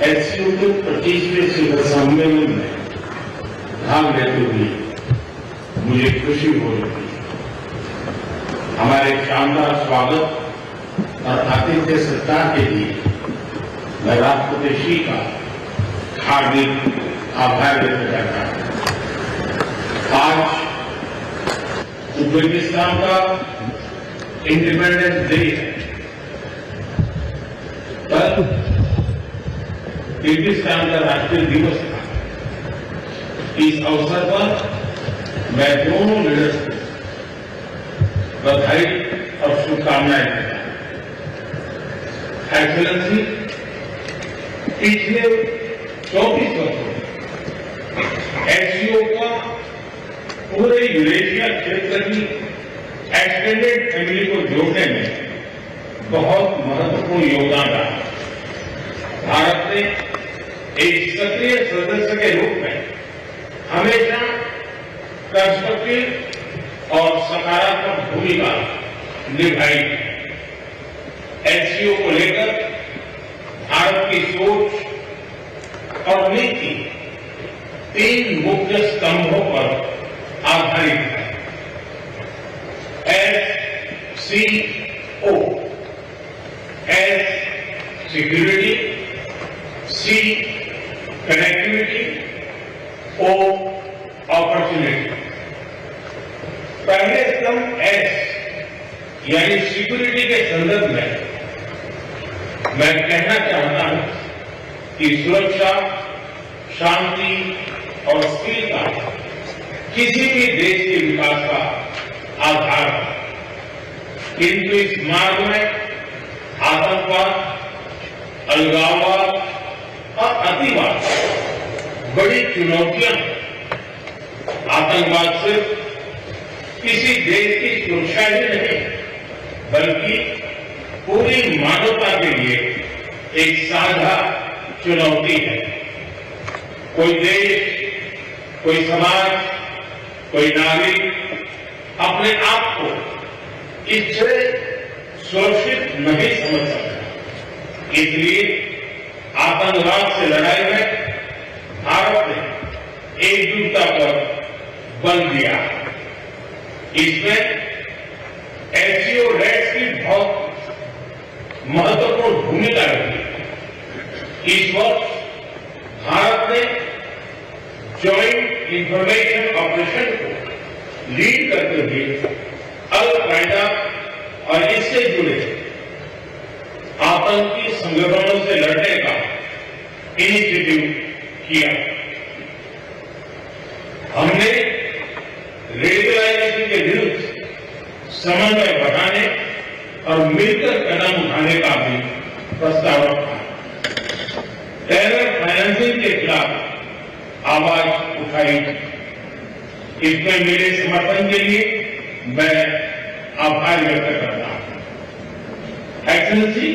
HCU के 25वें शिखर सम्मेलन में भाग लेते हुए मुझे खुशी हो रही है। हमारे शानदार स्वागत और आतिथ्य सत्कार के लिए मैं राष्ट्रपति श्री का हार्दिक आभार व्यक्त करता हूं। आज उज्बेकिस्तान का इंडिपेंडेंस डे है। कल किर्गिस्तान का राष्ट्रीय दिवस था। इस अवसर पर मैं दोनों लीडर्स को बधाई और शुभकामनाएं देता हूं। एक्सेलेंसी, पिछले 24 वर्षों में एचसीयू का पूरे यूरेशिया क्षेत्र की एक्सटेंडेड फैमिली को जोड़ने में बहुत महत्वपूर्ण योगदान रहा। भारत ने एक सक्रिय सदस्य के रूप में हमेशा कंस्ट्रक्टिव और सकारात्मक भूमिका निभाई है। एचसीयू को लेकर भारत की सोच और नीति 3 मुख्य स्तंभों पर आधारित है। एससीओ, एस सिक्योरिटी, सी कनेक्टिविटी, ओ अपॉर्चुनिटी। पहले स्तंभ एस यानी सिक्योरिटी के संदर्भ में मैं कहना चाहता हूं कि सुरक्षा, शांति और स्थिरता किसी भी देश के विकास का आधार है। किंतु इस मार्ग में आतंकवाद, अलगाववाद और अतिवाद बड़ी चुनौतियां हैं। आतंकवाद सिर्फ किसी देश की सुरक्षा ही नहीं बल्कि पूरी मानवता के लिए एक साझा चुनौती है। कोई देश, कोई समाज, कोई नागरिक अपने आप को इससे सुरक्षित नहीं समझ सकता। इसलिए आतंकवाद से लड़ाई में भारत ने एकजुटता पर बल दिया। इसमें एचसीयू रेड्स की बहुत महत्वपूर्ण भूमिका रही। इस वर्ष भारत ने ज्वाइंट इंफॉर्मेशन ऑपरेशन को लीड करते हुए अल-कायदा और इससे जुड़े आतंकी संगठनों से लड़ने का इनिशिएटिव किया। हमने रेडिकलाइजेशन के विरुद्ध समन्वय बढ़ाने और मिलकर कदम उठाने का भी प्रस्ताव रखा। टेरर फाइनेंसिंग के खिलाफ आवाज उठाई। इसमें मेरे समर्थन के लिए मैं आभार व्यक्त करता हूं। एक्सेलेंसी,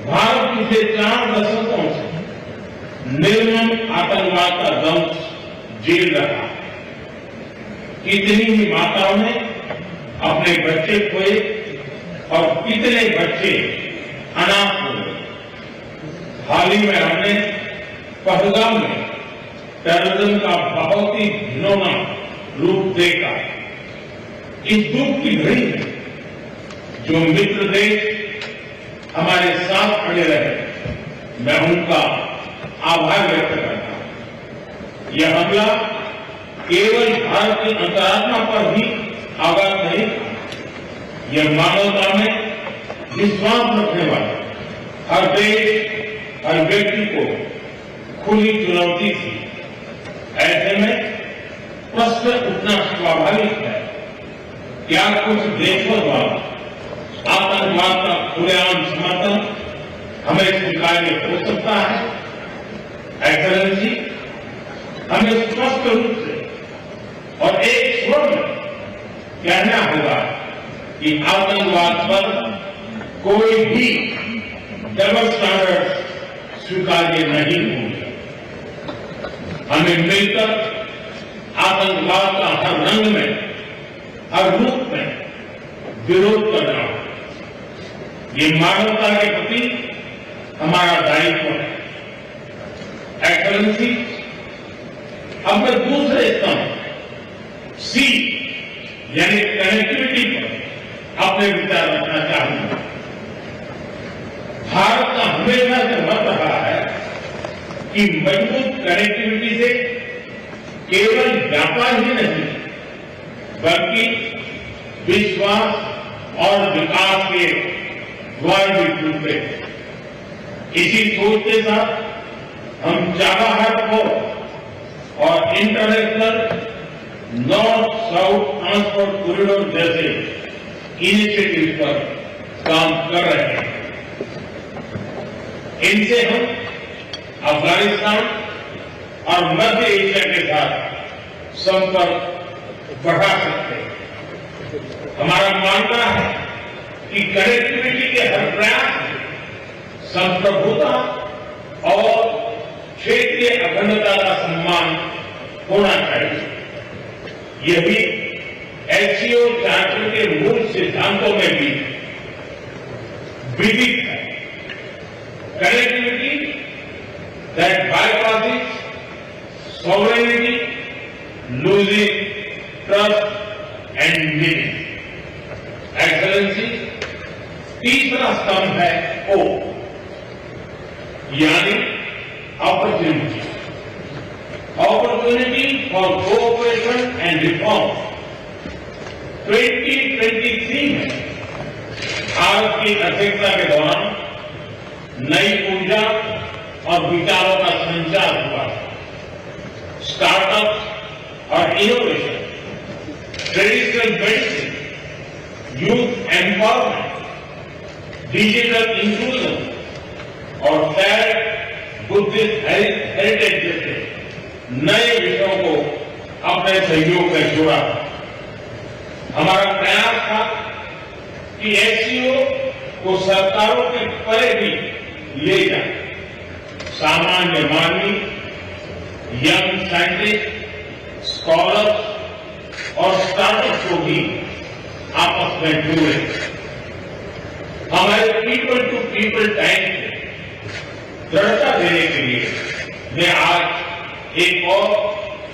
भारत पिछले 4 दशकों से निर्मम आतंकवाद का दंश झेल रहा है। कितनी ही माताओं ने अपने बच्चे खोए और कितने बच्चे अनाथ हो गए। हाल ही में हमने पहलगाम में टेररिज्म का बहुत ही घिनौना रूप देखा। इस दुख की घड़ी में जो मित्र देश हमारे साथ खड़े रहे, मैं उनका आभार व्यक्त करता हूं। यह हमला केवल भारत की अंतरात्मा पर ही आघात नहीं था, यह मानवता में विश्वास रखने वाले हर देश, हर व्यक्ति को खुली चुनौती थी। ऐसे में प्रश्न उठना स्वाभाविक है, क्या कुछ देशों द्वारा आतंकवाद का खुलेआम समर्थन हमें स्वीकार्य हो सकता है? एक्सेलेंसी, हमें स्पष्ट रूप से और एक स्वर में कहना होगा कि आतंकवाद पर कोई भी डबल स्टैंडर्ड स्वीकार्य नहीं होंगे। हमें मिलकर आतंकवाद का हर रंग में, हर रूप में विरोध करना होगा। ये मानवता के प्रति हमारा दायित्व है। एक्सलेंसी, अब मैं दूसरे स्तंभ सी यानी कनेक्टिविटी पर अपने विचार रखना चाहूंगा। भारत का हमेशा से मत रहा है कि मजबूत कनेक्टिविटी से केवल व्यापार ही नहीं बल्कि विश्वास और विकास के द्वार भी खुलते हैं। इसी सोच के साथ हम चाबहार पोर्ट और international north south transport corridor जैसे इनिशिएटिव पर काम कर रहे हैं। इनसे हम अफगानिस्तान और मध्य एशिया के साथ संपर्क बढ़ा सकते हैं। हमारा मानना है कि कनेक्टिविटी के हर प्रयास में संप्रभुता और क्षेत्रीय अखंडता का सम्मान होना चाहिए। यह भी एससीओ चार्टर के मूल सिद्धांतों में भी विदित है। Connectivity that bypasses sovereignty, losing trust and meaning. Excellency, तीसरा स्तंभ है ओ यानी opportunity. Opportunity for cooperation and reform. 2023 में भारत की अध्यक्षता के दौरान नई ऊर्जा और विचारों का संचार हुआ। स्टार्टअप और innovation, traditional medicine, youth empowerment, digital inclusion और शेयर्ड बुद्धिस्ट हेरिटेज जैसे नए विषयों को अपने सहयोग में जोड़ा। हमारा प्रयास था कि एससीओ को सरकारों के परे भी ले जाए। सामान्य मानवी, यंग साइंटिस्ट, स्कॉलर्स और स्टार्टअप को भी आपस में जोड़े। हमारे पीपल टू पीपल टाइम को दृढ़ता देने के लिए मैं आज एक और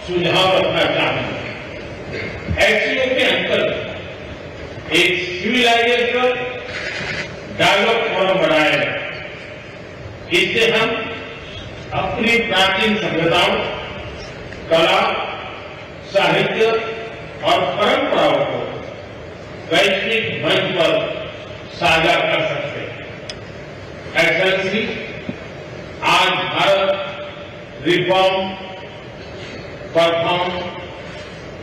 सुझाव रखना चाहूंगा। एससीओ के अंतर्गत एक सिविलाइजेशन डायलॉग फोरम बनाया है। इससे हम अपनी प्राचीन सभ्यताओं, कला, साहित्य और परंपराओं को वैश्विक मंच पर साझा कर सकते हैं। एक्सलेंसी, आज भारत रिफॉर्म, परफॉर्म,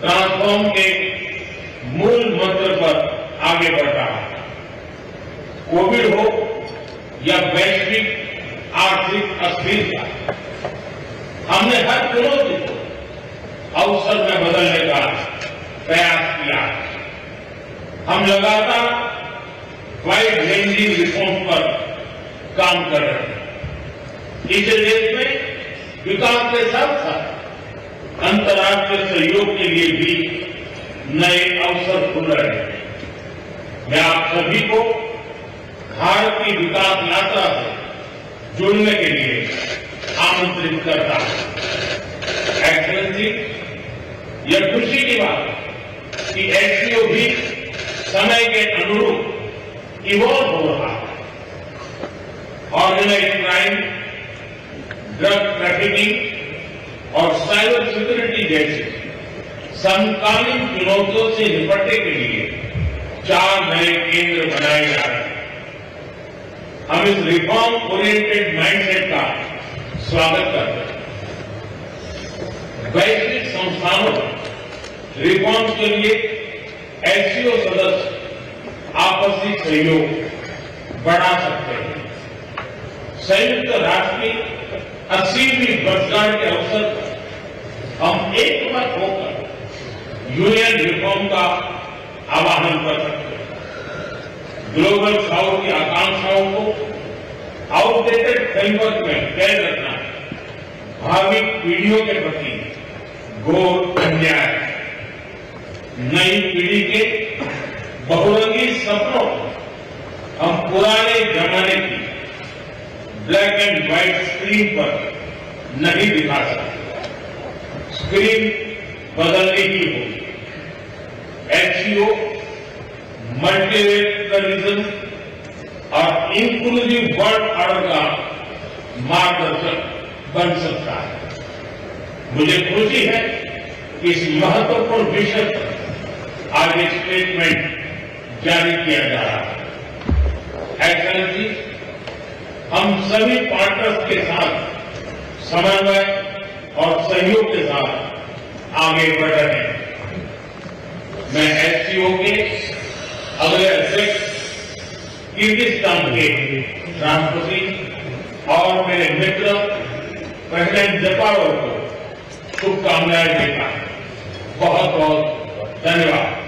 ट्रांसफॉर्म के मूल मंत्र पर आगे बढ़ रहा है। कोविड हो या वैश्विक आर्थिक अस्थिरता, हमने हर चुनौती को अवसर में बदलने का प्रयास किया। हम लगातार वाइड रेंजिंग रिफॉर्म पर काम कर रहे हैं। इस देश में विकास के साथ साथ अंतर्राष्ट्रीय सहयोग के लिए भी नए अवसर खुल रहे हैं। मैं आप सभी को भारत की विकास यात्रा से जुड़ने के लिए आमंत्रित करता हूं। एक्सलेंसी, यह खुशी की बात है कि एससीओ भी समय के अनुरूप इवॉल्व हो रहा है। ऑर्गेनाइज क्राइम, ड्रग ट्रैफिकिंग और साइबर सिक्योरिटी जैसे समकालीन चुनौतियों से निपटने के लिए 4 नए केंद्र बनाए जा रहे हैं। हम इस रिफॉर्म ओरिएंटेड माइंडसेट का स्वागत करते हैं। वैश्विक संस्थानों में रिफॉर्म के लिए एससीओ सदस्य आपसी सहयोग बढ़ा सकते हैं। संयुक्त राष्ट्र की 80वीं वर्षगांठ के अवसर पर हम एकमत होकर यूएन रिफॉर्म का आह्वान कर सकते हैं। ग्लोबल साउथ की आकांक्षाओं को आउटडेटेड फ्रेमवर्क में कैद रखना भावी पीढ़ियों के प्रति घोर अन्याय है। नई पीढ़ी के बहुरंगी सपनों को हम पुराने जमाने की ब्लैक एंड व्हाइट स्क्रीन पर नहीं दिखा सकते, स्क्रीन बदलनी ही होगी। एचसीओ मल्टीलेटरलिज्म और इंक्लूसिव वर्ल्ड ऑर्डर का मार्गदर्शक बन सकता है। मुझे खुशी है कि इस महत्वपूर्ण विषय पर आज एक स्टेटमेंट जारी किया जा रहा है। एक्सेलेंसी, हम सभी पार्टनर्स के साथ समन्वय और सहयोग के साथ आगे बढ़ रहे हैं। मैं एचसीओ के अगले अध्यक्ष किर्गिस्तान के राष्ट्रपति और मेरे मित्र प्रेसिडेंट जपारोव को शुभकामनाएं देता हूं। बहुत बहुत धन्यवाद।